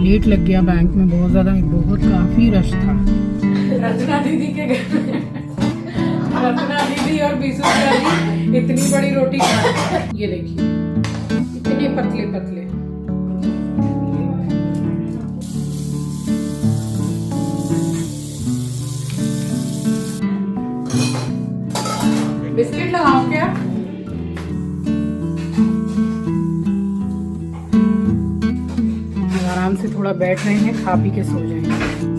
Late लग गया bank में, बहुत ज़्यादा, बहुत काफ़ी रश था। रचना दीदी के घर में रचना दीदी और बीसू जी इतनी बड़ी रोटी खा, ये देखिए इतने पतले पतले। बिस्किट लगाऊं क्या? आराम से थोड़ा बैठ रहे हैं, खा पी के सो जाएंगे।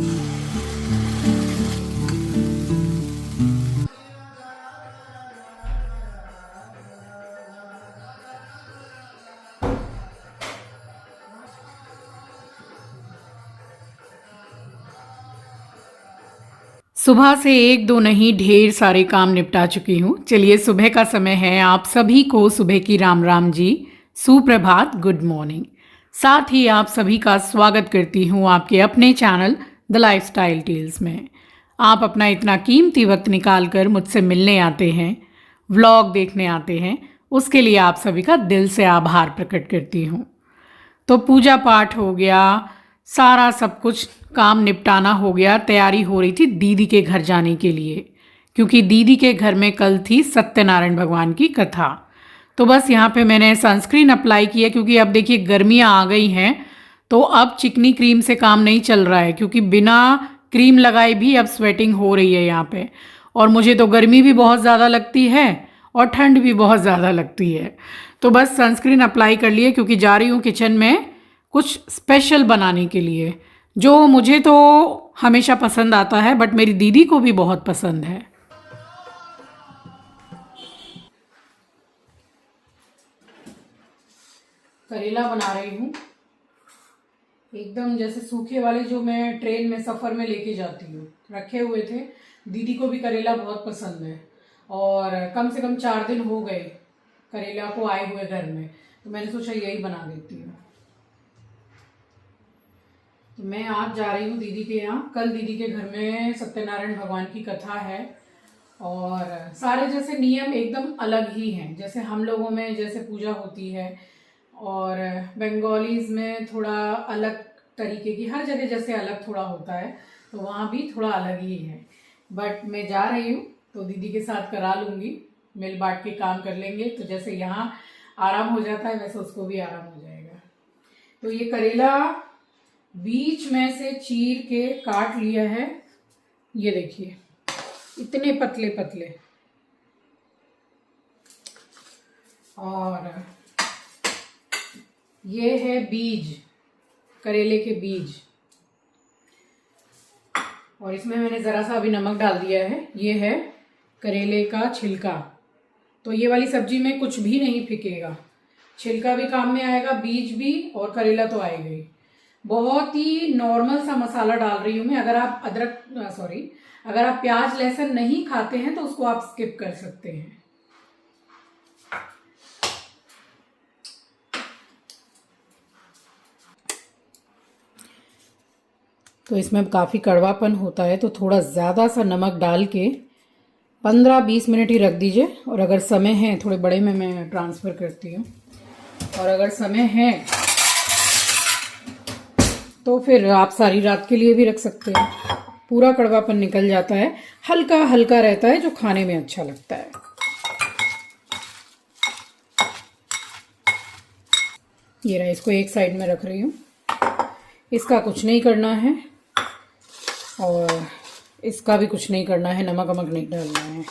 सुबह से एक दो नहीं ढेर सारे काम निपटा चुकी हूँ। चलिए, सुबह का समय है। आप सभी को सुबह की राम राम जी, सुप्रभात, गुड मॉर्निंग। साथ ही आप सभी का स्वागत करती हूँ आपके अपने चैनल द लाइफस्टाइल टेल्स में। आप अपना इतना कीमती वक्त निकाल कर मुझसे मिलने आते हैं, व्लॉग देखने आते हैं, उसके लिए आप सभी का दिल से आभार प्रकट करती हूँ। तो पूजा पाठ हो गया, सारा सब कुछ काम निपटाना हो गया। तैयारी हो रही थी दीदी के घर जाने के लिए, क्योंकि दीदी के घर में कल थी सत्यनारायण भगवान की कथा। तो बस यहाँ पे मैंने सनस्क्रीन अप्लाई किया, क्योंकि अब देखिए गर्मियाँ आ गई हैं, तो अब चिकनी क्रीम से काम नहीं चल रहा है, क्योंकि बिना क्रीम लगाए भी अब स्वेटिंग हो रही है यहाँ पे। और मुझे तो गर्मी भी बहुत ज़्यादा लगती है और ठंड भी बहुत ज़्यादा लगती है। तो बस सनस्क्रीन अप्लाई कर लिए, क्योंकि जा रही हूँ किचन में कुछ स्पेशल बनाने के लिए, जो मुझे तो हमेशा पसंद आता है, बट मेरी दीदी को भी बहुत पसंद है। करेला बना रही हूँ, एकदम जैसे सूखे वाले जो मैं ट्रेन में सफ़र में लेके जाती हूँ, रखे हुए थे। दीदी को भी करेला बहुत पसंद है, और कम से कम 4 दिन हो गए करेला को आए हुए घर में, तो मैंने सोचा यही बना देती हूँ। तो मैं आज जा रही हूँ दीदी के यहाँ। कल दीदी के घर में सत्यनारायण भगवान की कथा है, और सारे जैसे नियम एकदम अलग ही हैं, जैसे हम लोगों में जैसे पूजा होती है, और बंगालीज में थोड़ा अलग तरीके की, हर जगह जैसे अलग थोड़ा होता है, तो वहाँ भी थोड़ा अलग ही है। बट मैं जा रही हूँ तो दीदी के साथ करा लूँगी, मिल बांट के काम कर लेंगे। तो जैसे यहाँ आराम हो जाता है, वैसे उसको भी आराम हो जाएगा। तो ये करेला बीच में से चीर के काट लिया है, ये देखिए इतने पतले पतले। और ये है बीज, करेले के बीज, और इसमें मैंने ज़रा सा अभी नमक डाल दिया है। ये है करेले का छिलका। तो ये वाली सब्जी में कुछ भी नहीं फिकेगा, छिलका भी काम में आएगा, बीज भी, और करेला तो आएगा ही। बहुत ही नॉर्मल सा मसाला डाल रही हूँ मैं। अगर आप अगर आप प्याज लहसुन नहीं खाते हैं तो उसको आप स्किप कर सकते हैं। तो इसमें काफ़ी कड़वापन होता है, तो थोड़ा ज़्यादा सा नमक डाल के 15-20 मिनट ही रख दीजिए। और अगर समय है, थोड़े बड़े में मैं ट्रांसफ़र करती हूँ, और अगर समय है तो फिर आप सारी रात के लिए भी रख सकते हैं। पूरा कड़वापन निकल जाता है, हल्का हल्का रहता है, जो खाने में अच्छा लगता है। ये रहा, इसको एक साइड में रख रही हूँ। इसका कुछ नहीं करना है, और इसका भी कुछ नहीं करना है, नमक वमक नहीं डालना है।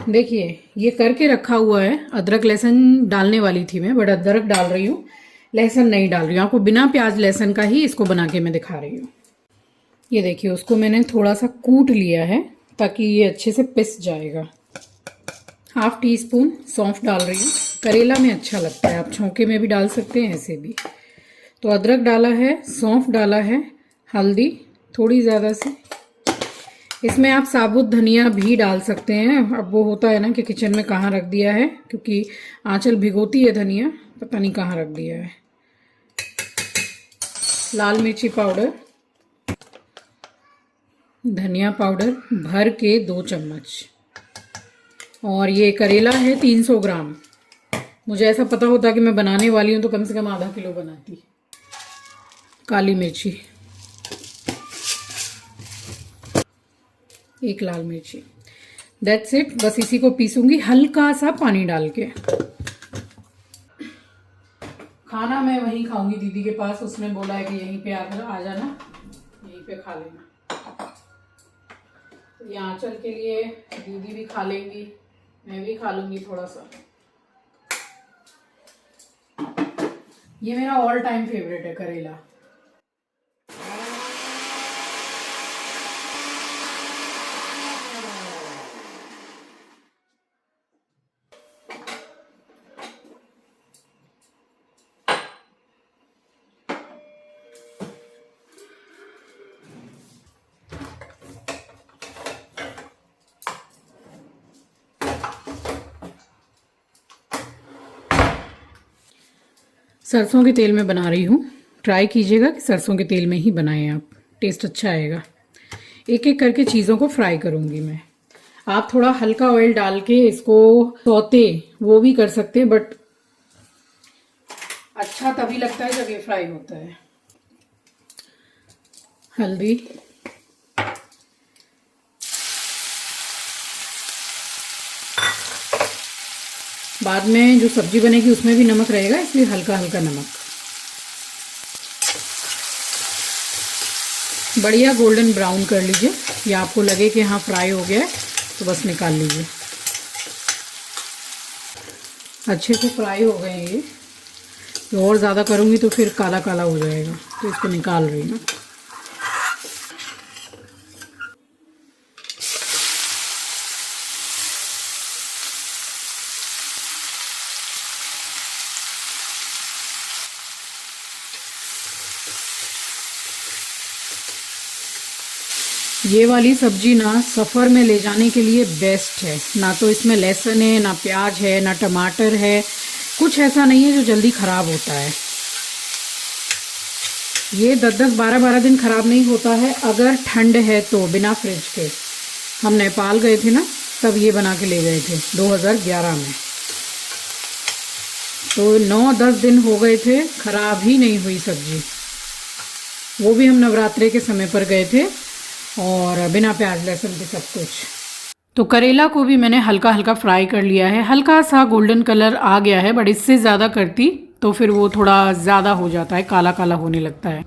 देखिए ये करके रखा हुआ है। अदरक लहसुन डालने वाली थी मैं, बट अदरक डाल रही हूँ, लहसुन नहीं डाल रही हूँ। आपको बिना प्याज लहसुन का ही इसको बना के मैं दिखा रही हूँ। ये देखिए, उसको मैंने थोड़ा सा कूट लिया है, ताकि ये अच्छे से पिस जाएगा। 1/2 टीस्पून सौंफ डाल रही हूँ, करेला में अच्छा लगता है, आप छौंके में भी डाल सकते हैं, ऐसे भी। तो अदरक डाला है, सौंफ डाला है, हल्दी थोड़ी ज़्यादा सी। इसमें आप साबुत धनिया भी डाल सकते हैं। अब वो होता है ना कि किचन में कहाँ रख दिया है, क्योंकि आंचल भिगोती है धनिया, पता नहीं कहाँ रख दिया है। लाल मिर्ची पाउडर, धनिया पाउडर भर के 2 चम्मच। और ये करेला है 300 ग्राम, मुझे ऐसा पता होता कि मैं बनाने वाली हूँ तो कम से कम आधा किलो बनाती। काली मिर्ची, एक लाल मिर्ची, दैट्स इट। बस इसी को पीसूंगी हल्का सा पानी डाल के। खाना मैं वहीं खाऊंगी दीदी के पास, उसने बोला है कि यहीं पे आकर आ जाना, यहीं पे खा लेना। तो यहाँ चल के लिए दीदी भी खा लेंगी, मैं भी खा लूंगी थोड़ा सा। ये मेरा ऑल टाइम फेवरेट है करेला। सरसों के तेल में बना रही हूँ। ट्राई कीजिएगा कि सरसों के तेल में ही बनाएं आप, टेस्ट अच्छा आएगा। एक एक करके चीज़ों को फ्राई करूँगी मैं। आप थोड़ा हल्का ऑयल डाल के इसको सौते वो भी कर सकते हैं, बट अच्छा तभी लगता है जब ये फ्राई होता है। हल्दी, बाद में जो सब्जी बनेगी उसमें भी नमक रहेगा, इसलिए हल्का हल्का नमक। बढ़िया गोल्डन ब्राउन कर लीजिए, या आपको लगे कि हाँ फ्राई हो गया है तो बस निकाल लीजिए। अच्छे से फ्राई हो गए ये। तो और ज़्यादा करूँगी तो फिर काला काला हो जाएगा, तो इसको निकाल रही हूँ। ये वाली सब्जी ना सफ़र में ले जाने के लिए बेस्ट है। ना तो इसमें लहसुन है, ना प्याज है, ना टमाटर है, कुछ ऐसा नहीं है जो जल्दी ख़राब होता है। ये 10-10, 12-12 दिन ख़राब नहीं होता है अगर ठंड है तो, बिना फ्रिज के। हम नेपाल गए थे ना, तब ये बना के ले गए थे 2011 में, तो 9-10 दिन हो गए थे, ख़राब ही नहीं हुई सब्जी। वो भी हम नवरात्रे के समय पर गए थे और बिना प्याज लहसुन के सब कुछ। तो करेला को भी मैंने हल्का हल्का फ्राई कर लिया है। हल्का सा गोल्डन कलर आ गया है, बट इससे ज़्यादा करती तो फिर वो थोड़ा ज़्यादा हो जाता है, काला काला होने लगता है।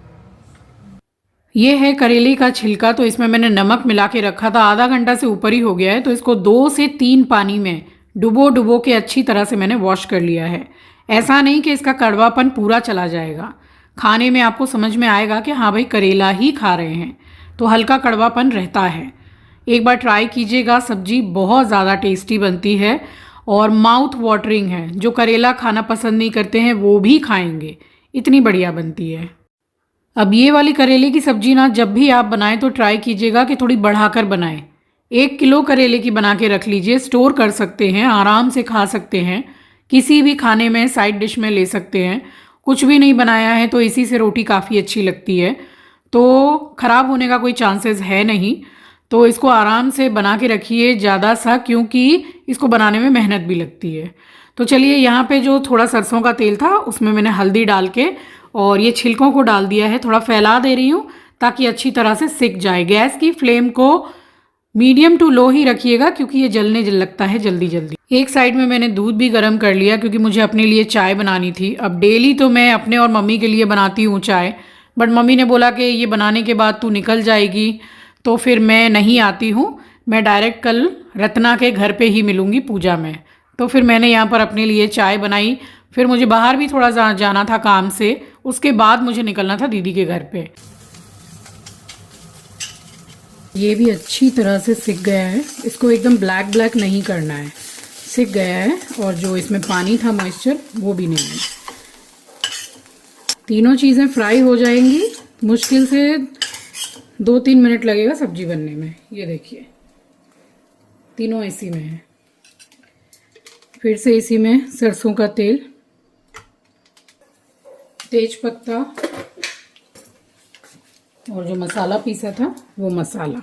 ये है करेले का छिलका, तो इसमें मैंने नमक मिला के रखा था, आधा घंटा से ऊपर ही हो गया है। तो इसको 2 से 3 पानी में डुबो के अच्छी तरह से मैंने वॉश कर लिया है। ऐसा नहीं कि इसका कड़वापन पूरा चला जाएगा, खाने में आपको समझ में आएगा कि हाँ भाई करेला ही खा रहे हैं, तो हल्का कड़वापन रहता है। एक बार ट्राई कीजिएगा, सब्जी बहुत ज़्यादा टेस्टी बनती है और माउथ वाटरिंग है। जो करेला खाना पसंद नहीं करते हैं वो भी खाएंगे, इतनी बढ़िया बनती है। अब ये वाली करेले की सब्जी ना जब भी आप बनाएं तो ट्राई कीजिएगा कि थोड़ी बढ़ाकर बनाएं। 1 किलो करेले की बना के रख लीजिए, स्टोर कर सकते हैं, आराम से खा सकते हैं, किसी भी खाने में साइड डिश में ले सकते हैं। कुछ भी नहीं बनाया है तो इसी से रोटी काफ़ी अच्छी लगती है, तो ख़राब होने का कोई चांसेस है नहीं। तो इसको आराम से बना के रखिए ज़्यादा सा, क्योंकि इसको बनाने में मेहनत भी लगती है। तो चलिए, यहाँ पे जो थोड़ा सरसों का तेल था उसमें मैंने हल्दी डाल के और ये छिलकों को डाल दिया है। थोड़ा फैला दे रही हूँ ताकि अच्छी तरह से सिक जाए। गैस की फ्लेम को मीडियम टू लो ही रखिएगा, क्योंकि ये जलने लगता है जल्दी जल्दी। एक साइड में मैंने दूध भी गर्म कर लिया, क्योंकि मुझे अपने लिए चाय बनानी थी। अब डेली तो मैं अपने और मम्मी के लिए बनाती हूँ चाय, बट मम्मी ने बोला कि ये बनाने के बाद तू निकल जाएगी, तो फिर मैं नहीं आती हूँ। मैं डायरेक्ट कल रत्ना के घर पे ही मिलूँगी पूजा में। तो फिर मैंने यहाँ पर अपने लिए चाय बनाई। फिर मुझे बाहर भी थोड़ा जाना था काम से, उसके बाद मुझे निकलना था दीदी के घर पे। ये भी अच्छी तरह से सिक गया है, इसको एकदम ब्लैक ब्लैक नहीं करना है, सिक गया है। और जो इसमें पानी था मॉइस्चर वो भी नहीं है। तीनों चीज़ें फ्राई हो जाएंगी, मुश्किल से 2-3 मिनट लगेगा सब्जी बनने में। ये देखिए तीनों इसी में है। फिर से इसी में सरसों का तेल, तेज पत्ता और जो मसाला पीसा था वो मसाला।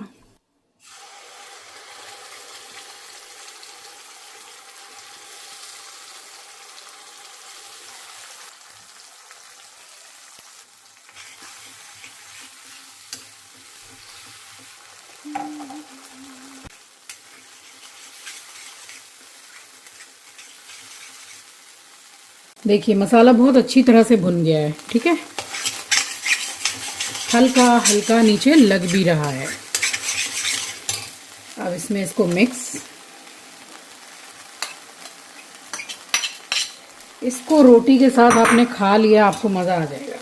देखिए मसाला बहुत अच्छी तरह से भुन गया है, ठीक है, हल्का हल्का नीचे लग भी रहा है। अब इसमें इसको इसको रोटी के साथ आपने खा लिया, आपको मज़ा आ जाएगा।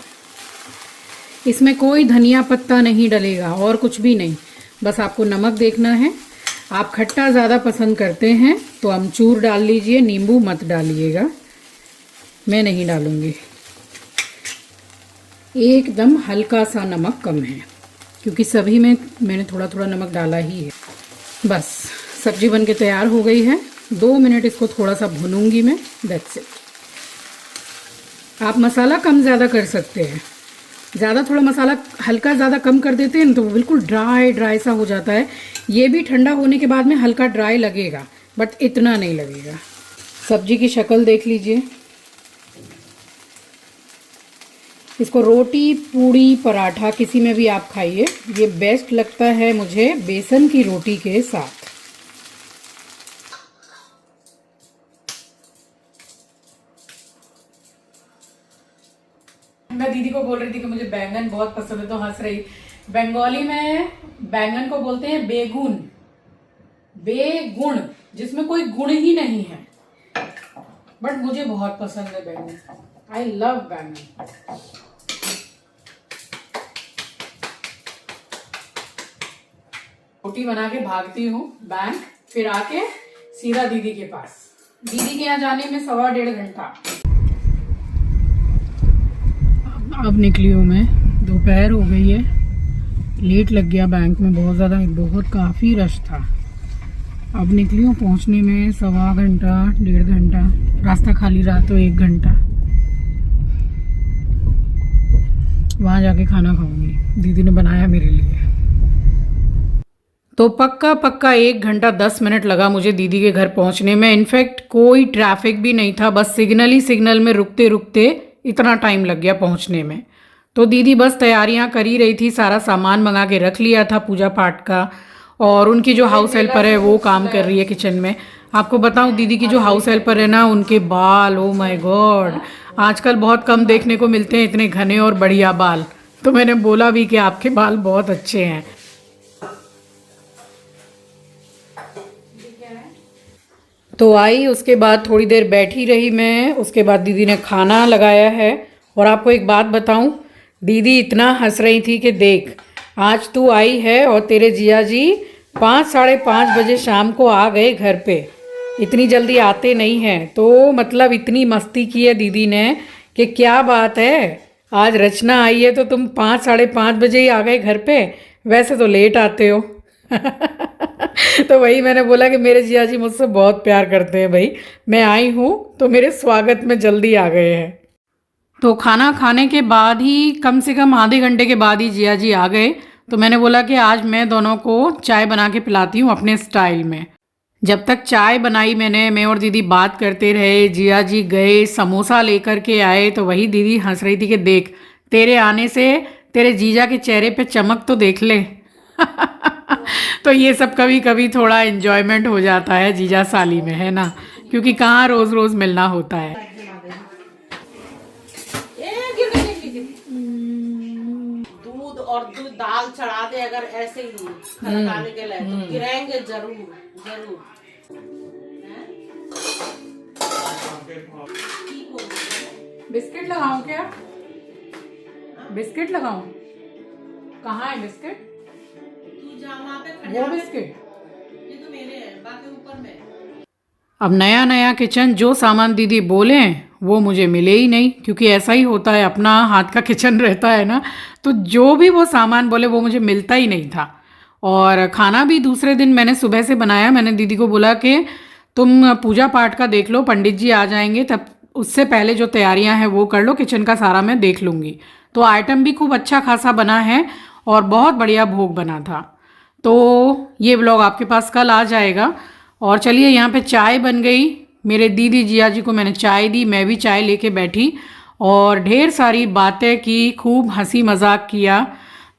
इसमें कोई धनिया पत्ता नहीं डलेगा और कुछ भी नहीं, बस आपको नमक देखना है। आप खट्टा ज़्यादा पसंद करते हैं तो अमचूर डाल लीजिए, नींबू मत डालिएगा, मैं नहीं डालूँगी। एकदम हल्का सा नमक कम है क्योंकि सभी में मैंने थोड़ा थोड़ा नमक डाला ही है। बस सब्जी बनके तैयार हो गई है। 2 मिनट इसको थोड़ा सा भूनूंगी मैं, दैट्स इट। आप मसाला कम ज़्यादा कर सकते हैं, ज़्यादा थोड़ा मसाला हल्का ज़्यादा कम कर देते हैं तो वो बिल्कुल ड्राई सा हो जाता है। ये भी ठंडा होने के बाद में हल्का ड्राई लगेगा बट इतना नहीं लगेगा। सब्जी की शक्ल देख लीजिए। इसको रोटी, पूड़ी, पराठा किसी में भी आप खाइए। ये बेस्ट लगता है मुझे बेसन की रोटी के साथ। मैं दीदी को बोल रही थी कि मुझे बैंगन बहुत पसंद है तो हंस रही। बंगाली में बैंगन को बोलते हैं बेगुन, बेगुण, जिसमें कोई गुण ही नहीं है, बट मुझे बहुत पसंद है बैंगन। आई लव बैंगन। रोटी बना के भागती हूँ बैंक, फिर आके सीधा दीदी के पास। दीदी के यहाँ जाने में 1.25 घंटा। अब निकली हूँ मैं, दोपहर हो गई है, लेट लग गया बैंक में बहुत ज़्यादा, बहुत काफ़ी रश था। अब निकली हूँ, पहुँचने में 1.25 घंटा, 1.5 घंटा, रास्ता खाली रहा तो 1 घंटा। वहाँ जाके खाना खाऊंगी, दीदी ने बनाया मेरे लिए। तो पक्का 1 घंटा 10 मिनट लगा मुझे दीदी के घर पहुँचने में। इनफैक्ट कोई ट्रैफिक भी नहीं था, बस सिग्नल में रुकते रुकते इतना टाइम लग गया पहुंचने में। तो दीदी बस तैयारियां कर ही रही थी, सारा सामान मंगा के रख लिया था पूजा पाठ का, और उनकी जो हाउस हेल्पर है वो काम कर रही है किचन में। आपको बताऊं, दीदी की जो हाउस हेल्पर है ना, उनके बाल, ओ माय गॉड, आजकल बहुत कम देखने को मिलते हैं इतने घने और बढ़िया बाल। तो मैंने बोला भी कि आपके बाल बहुत अच्छे हैं। तो आई, उसके बाद थोड़ी देर बैठी रही मैं, उसके बाद दीदी ने खाना लगाया है। और आपको एक बात बताऊं, दीदी इतना हंस रही थी कि देख, आज तू आई है और तेरे जिया जी 5, 5:30 बजे शाम को आ गए घर पे। इतनी जल्दी आते नहीं हैं, तो मतलब इतनी मस्ती की है दीदी ने कि क्या बात है, आज रचना आई है तो तुम 5, 5:30 बजे ही आ गए घर पे, वैसे तो लेट आते हो। तो वही मैंने बोला कि मेरे जिया जी मुझसे बहुत प्यार करते हैं भाई, मैं आई हूँ तो मेरे स्वागत में जल्दी आ गए हैं। तो खाना खाने के बाद ही, कम से कम आधे घंटे के बाद ही जिया जी आ गए। तो मैंने बोला कि आज मैं दोनों को चाय बना के पिलाती हूँ अपने स्टाइल में। जब तक चाय बनाई मैं और दीदी बात करते रहे, जिया जी गए समोसा लेकर के आए, तो वही दीदी हंस रही थी कि देख, तेरे आने से तेरे जीजा के चेहरे पे चमक तो देख ले। तो ये सब कभी कभी थोड़ा एंजॉयमेंट हो जाता है जीजा साली में, है ना, क्योंकि कहाँ रोज रोज मिलना होता है। दूध और दूध दाल चढ़ा दे अगर ऐसे ही खड़काने के लिए, तो गिराएंगे जरूर जरूर। बिस्किट लगाऊं क्या? बिस्किट लगाऊं? कहाँ है बिस्किट? तू जा वहाँ पे खड़े, वो बिस्किट ये तो मेरे हैं, बाकी ऊपर में। अब नया किचन, जो सामान दीदी बोले वो मुझे मिले ही नहीं, क्योंकि ऐसा ही होता है, अपना हाथ का किचन रहता है ना, तो जो भी वो सामान बोले वो मुझे मिलता ही नहीं था। और खाना भी दूसरे दिन मैंने सुबह से बनाया। मैंने दीदी को बोला कि तुम पूजा पाठ का देख लो, पंडित जी आ जाएंगे, तब उससे पहले जो तैयारियां हैं वो कर लो, किचन का सारा मैं देख लूँगी। तो आइटम भी खूब अच्छा खासा बना है और बहुत बढ़िया भोग बना था। तो ये व्लॉग आपके पास कल आ जाएगा। और चलिए, यहाँ पे चाय बन गई। मेरे दीदी जिया जी को मैंने चाय दी, मैं भी चाय लेके बैठी और ढेर सारी बातें की, खूब हंसी मजाक किया।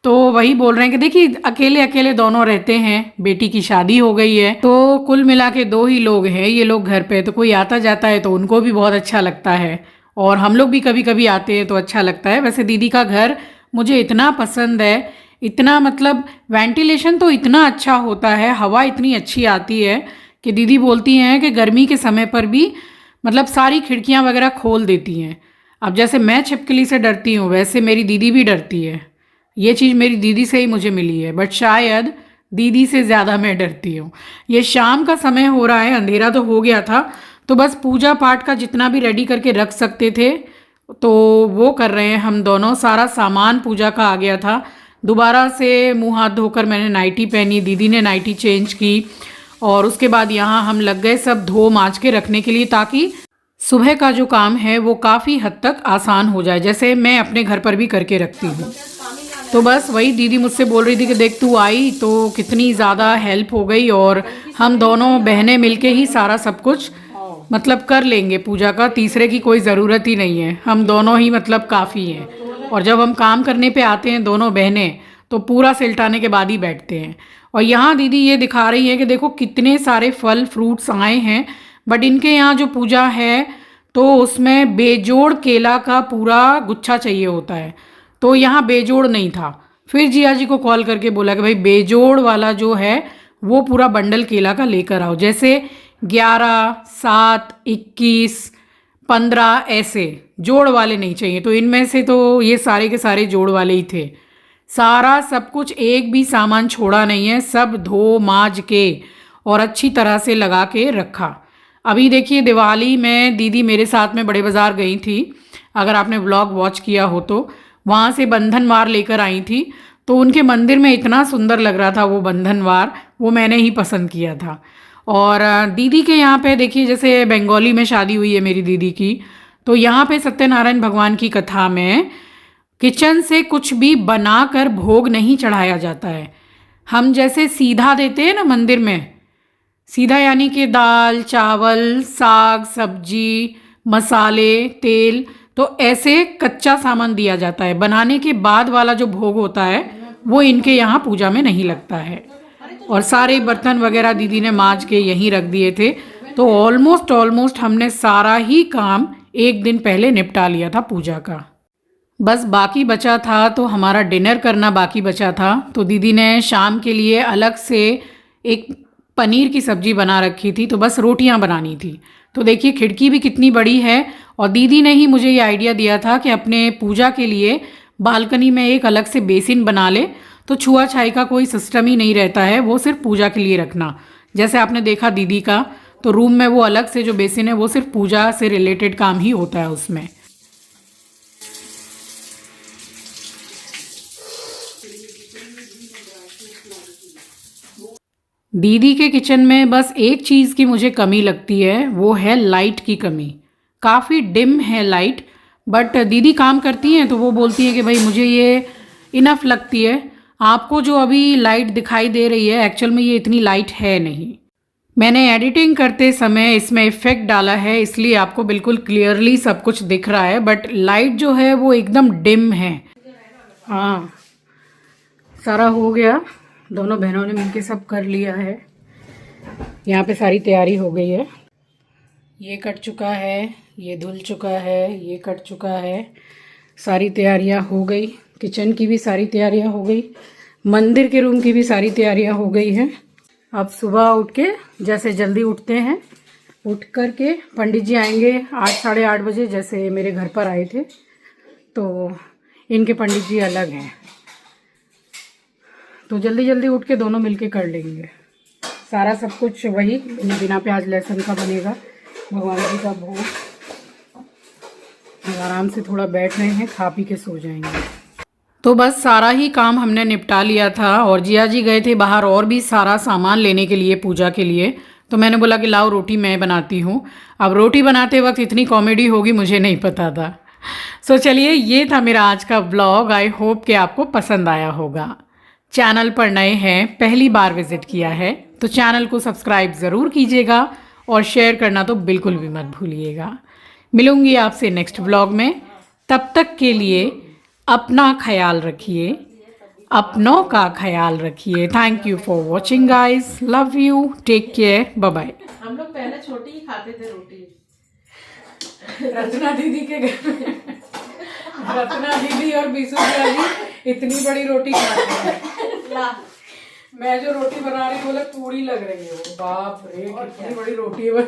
तो वही बोल रहे हैं कि देखिए, अकेले अकेले दोनों रहते हैं, बेटी की शादी हो गई है, तो कुल मिला के 2 ही लोग हैं ये लोग घर पे, तो कोई आता जाता है तो उनको भी बहुत अच्छा लगता है। और हम लोग भी कभी कभी आते हैं तो अच्छा लगता है। वैसे दीदी का घर मुझे इतना पसंद है, इतना मतलब वेंटिलेशन तो इतना अच्छा होता है, हवा इतनी अच्छी आती है कि दीदी बोलती हैं कि गर्मी के समय पर भी मतलब सारी खिड़कियां वगैरह खोल देती हैं। अब जैसे मैं छिपकली से डरती हूँ वैसे मेरी दीदी भी डरती है। ये चीज़ मेरी दीदी से ही मुझे मिली है, बट शायद दीदी से ज़्यादा मैं डरती हूँ। ये शाम का समय हो रहा है, अंधेरा तो हो गया था, तो बस पूजा पाठ का जितना भी रेडी करके रख सकते थे तो वो कर रहे हैं हम दोनों। सारा सामान पूजा का आ गया था। दोबारा से मुंह हाथ धोकर मैंने नाइटी पहनी, दीदी ने नाइटी चेंज की और उसके बाद यहाँ हम लग गए सब धो माँज के रखने के लिए, ताकि सुबह का जो काम है वो काफ़ी हद तक आसान हो जाए, जैसे मैं अपने घर पर भी करके रखती हूँ। तो बस वही दीदी मुझसे बोल रही थी कि देख तू आई तो कितनी ज़्यादा हेल्प हो गई, और हम दोनों बहनें मिलके ही सारा सब कुछ मतलब कर लेंगे पूजा का, तीसरे की कोई ज़रूरत ही नहीं है, हम दोनों ही मतलब काफ़ी हैं। और जब हम काम करने पे आते हैं दोनों बहनें तो पूरा सिलटाने के बाद ही बैठते हैं। और यहाँ दीदी ये दिखा रही है कि देखो कितने सारे फल फ्रूट्स आए हैं, बट इनके यहाँ जो पूजा है तो उसमें बेजोड़ केला का पूरा गुच्छा चाहिए होता है, तो यहाँ बेजोड़ नहीं था। फिर जिया जी को कॉल करके बोला कि भाई बेजोड़ वाला जो है वो पूरा बंडल केला का लेकर आओ, जैसे 11, 7, 21, 15 ऐसे जोड़ वाले नहीं चाहिए। तो इनमें से तो ये सारे के सारे जोड़ वाले ही थे। सारा सब कुछ, एक भी सामान छोड़ा नहीं है, सब धो माज के और अच्छी तरह से लगा के रखा। अभी देखिए दिवाली में दीदी मेरे साथ में बड़े बाज़ार गई थी, अगर आपने व्लॉग वॉच किया हो तो वहाँ से बंधनवार लेकर आई थी। तो उनके मंदिर में इतना सुंदर लग रहा था वो बंधनवार, वो मैंने ही पसंद किया था। और दीदी के यहाँ पे देखिए जैसे बंगाली में शादी हुई है मेरी दीदी की, तो यहाँ पे सत्यनारायण भगवान की कथा में किचन से कुछ भी बनाकर भोग नहीं चढ़ाया जाता है। हम जैसे सीधा देते हैं ना मंदिर में, सीधा यानी कि दाल चावल साग सब्जी मसाले तेल, तो ऐसे कच्चा सामान दिया जाता है। बनाने के बाद वाला जो भोग होता है वो इनके यहाँ पूजा में नहीं लगता है। और सारे बर्तन वगैरह दीदी ने मांज के यहीं रख दिए थे। तो ऑलमोस्ट हमने सारा ही काम एक दिन पहले निपटा लिया था पूजा का। बस बाकी बचा था तो हमारा डिनर करना बाकी बचा था। तो दीदी ने शाम के लिए अलग से एक पनीर की सब्जी बना रखी थी, तो बस रोटियां बनानी थी। तो देखिए खिड़की भी कितनी बड़ी है, और दीदी ने ही मुझे ये आइडिया दिया था कि अपने पूजा के लिए बालकनी में एक अलग से बेसिन बना ले, तो छुआ छाई का कोई सिस्टम ही नहीं रहता है, वो सिर्फ पूजा के लिए रखना। जैसे आपने देखा दीदी का, तो रूम में वो अलग से जो बेसिन है वो सिर्फ पूजा से रिलेटेड काम ही होता है उसमें। दीदी के किचन में बस एक चीज़ की मुझे कमी लगती है, वो है लाइट की कमी। काफ़ी डिम है लाइट, बट दीदी काम करती हैं तो वो बोलती है कि भाई मुझे ये इनफ लगती है। आपको जो अभी लाइट दिखाई दे रही है एक्चुअल में ये इतनी लाइट है नहीं, मैंने एडिटिंग करते समय इसमें इफ़ेक्ट डाला है, इसलिए आपको बिल्कुल क्लियरली सब कुछ दिख रहा है, बट लाइट जो है वो एकदम डिम है। हाँ सारा हो गया, दोनों बहनों ने मिलके सब कर लिया है। यहाँ पे सारी तैयारी हो गई है, ये कट चुका है, ये धुल चुका है, ये कट चुका है, सारी तैयारियाँ हो गई। किचन की भी सारी तैयारियाँ हो गई, मंदिर के रूम की भी सारी तैयारियाँ हो गई हैं। अब सुबह उठ के जैसे जल्दी उठते हैं, उठ कर के पंडित जी आएंगे 8 साढ़े 8 बजे, जैसे मेरे घर पर आए थे। तो इनके पंडित जी अलग हैं, तो जल्दी जल्दी उठ के दोनों मिलके कर लेंगे सारा सब कुछ। वही बिना प्याज लहसुन का बनेगा भगवान जी का भोग। आराम से थोड़ा बैठ रहे हैं, खा पी के सो जाएंगे। तो बस सारा ही काम हमने निपटा लिया था, और जिया जी गए थे बाहर और भी सारा सामान लेने के लिए पूजा के लिए। तो मैंने बोला कि लाओ रोटी मैं बनाती हूँ। अब रोटी बनाते वक्त इतनी कॉमेडी होगी मुझे नहीं पता था। सो चलिए ये था मेरा आज का ब्लॉग। आई होप कि आपको पसंद आया होगा। चैनल पर नए हैं, पहली बार विजिट किया है तो चैनल को सब्सक्राइब ज़रूर कीजिएगा, और शेयर करना तो बिल्कुल भी मत भूलिएगा। मिलूंगी आपसे नेक्स्ट ब्लॉग में, तब तक के लिए अपना ख्याल रखिए, अपनों का ख्याल रखिए। Thank you for watching guys, love you, take care, bye bye. हम लोग पहले छोटी ही खाते थे रोटी। रचना दीदी के घर में रचना दीदी और बीसू भैया जी इतनी बड़ी रोटी खाते हैं। मैं जो रोटी बना रही हूँ बोले पूरी लग रही है वो। बाप रे कितनी बड़ी रोटी है।